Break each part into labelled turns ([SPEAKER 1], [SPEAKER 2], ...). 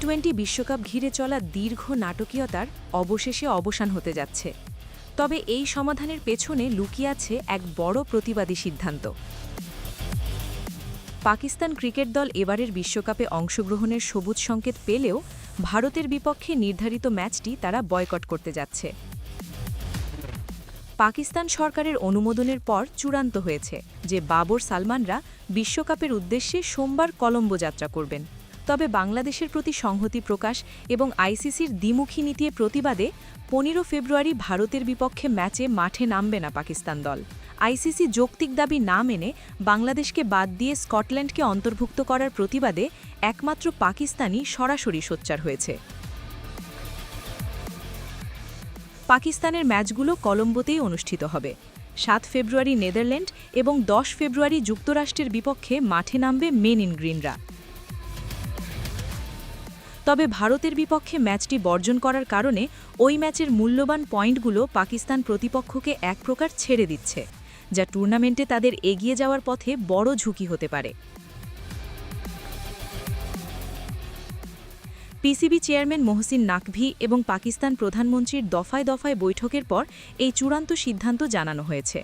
[SPEAKER 1] টি-20 বিশ্বকাপ ঘিরে চলা দীর্ঘ নাটকীয়তার অবশেষে অবসান হতে যাচ্ছে। তবে এই সমাধানের পেছনে লুকিয়ে আছে এক বড় প্রতিবাদী সিদ্ধান্ত। পাকিস্তান ক্রিকেট দল এবারের বিশ্বকাপে অংশগ্রহণের সবুজ সংকেত পেলেও ভারতের বিপক্ষে নির্ধারিত ম্যাচটি তারা বয়কট করতে যাচ্ছে। পাকিস্তান সরকারের অনুমোদনের পর চূড়ান্ত হয়েছে যে বাবর সালমানরা বিশ্বকাপের উদ্দেশ্যে সোমবার কলম্বো যাত্রা করবেন। তবে বাংলাদেশের প্রতি সংহতি প্রকাশ এবং আইসিসির দ্বিমুখী নীতির প্রতিবাদে 15 ফেব্রুয়ারি ভারতের বিপক্ষে ম্যাচে মাঠে নামবে না পাকিস্তান দল। আইসিসি যৌক্তিক দাবি না মেনে বাংলাদেশকে বাদ দিয়ে স্কটল্যান্ডকে অন্তর্ভুক্ত করার প্রতিবাদে একমাত্র পাকিস্তানই সরাসরি সোচ্চার হয়েছে। পাকিস্তানের ম্যাচগুলো কলম্বোতেই অনুষ্ঠিত হবে। 7 ফেব্রুয়ারি নেদারল্যান্ড এবং 10 ফেব্রুয়ারি যুক্তরাষ্ট্রের বিপক্ষে মাঠে নামবে মেন ইন গ্রিনরা। তবে ভারতের বিপক্ষে ম্যাচটি বর্জন করার কারণে ওই ম্যাচের মূল্যবান পয়েন্টগুলো পাকিস্তান প্রতিপক্ষকে এক প্রকার ছেড়ে দিচ্ছে, যা টুর্নামেন্টে তাদের এগিয়ে যাওয়ার পথে বড় ঝুঁকি হতে পারে। পিসিবি চেয়ারম্যান মোহসিন নাকভি এবং পাকিস্তান প্রধানমন্ত্রীর দফায় দফায় বৈঠকের পর এই চূড়ান্ত সিদ্ধান্ত জানানো হয়েছে।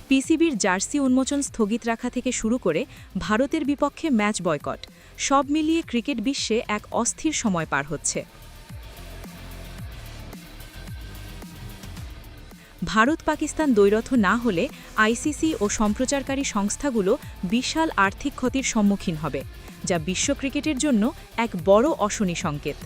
[SPEAKER 1] পিসিবির জার্সি উন্মোচন স্থগিত রাখা থেকে শুরু করে ভারতের বিপক্ষে ম্যাচ বয়কট, সব মিলিয়ে ক্রিকেট বিশ্বে এক অস্থির সময় পার হচ্ছে। ভারত পাকিস্তান দ্বৈরথ না হলে আইসিসি ও সম্প্রচারকারী সংস্থাগুলো বিশাল আর্থিক ক্ষতির সম্মুখীন হবে, যা বিশ্ব ক্রিকেটের জন্য এক বড় অশনি সংকেত।